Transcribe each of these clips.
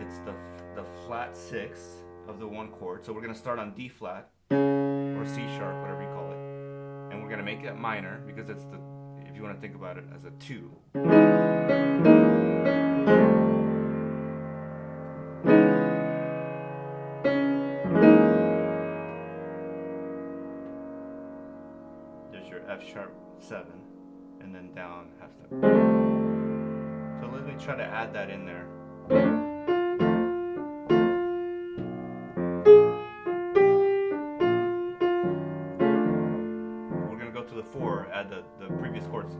it's the flat 6 of the 1 chord. So we're going to start on D flat or C sharp, whatever you call it. And we're going to make that minor because it's the, if you want to think about it as a 2. There's your F sharp 7 and then down half step. So let me try to add that in there. We're going to go to the 4, add the previous chords.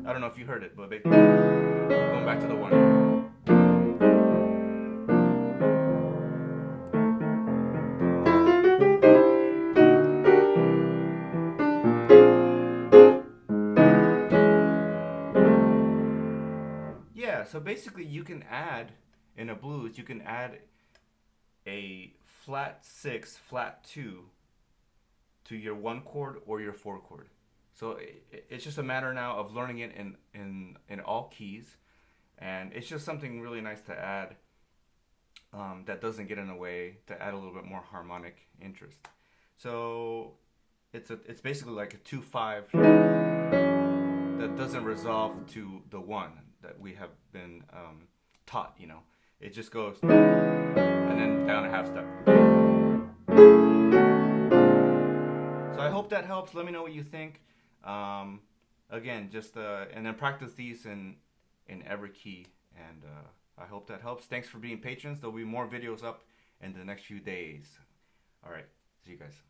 I don't know if you heard it, but going back to the 1. Yeah, so basically you can add, in a blues, you can add a flat 6, flat 2 to your 1 chord or your 4 chord. So it's just a matter now of learning it in all keys, and it's just something really nice to add that doesn't get in the way, to add a little bit more harmonic interest. So it's basically like a 2-5 that doesn't resolve to the 1 that we have been taught, you know. It just goes and then down a half step. So I hope that helps. Let me know what you think. Again, just and then practice these in every key, and I hope that helps. Thanks for being patrons. There'll be more videos up in the next few days. All right, see you guys.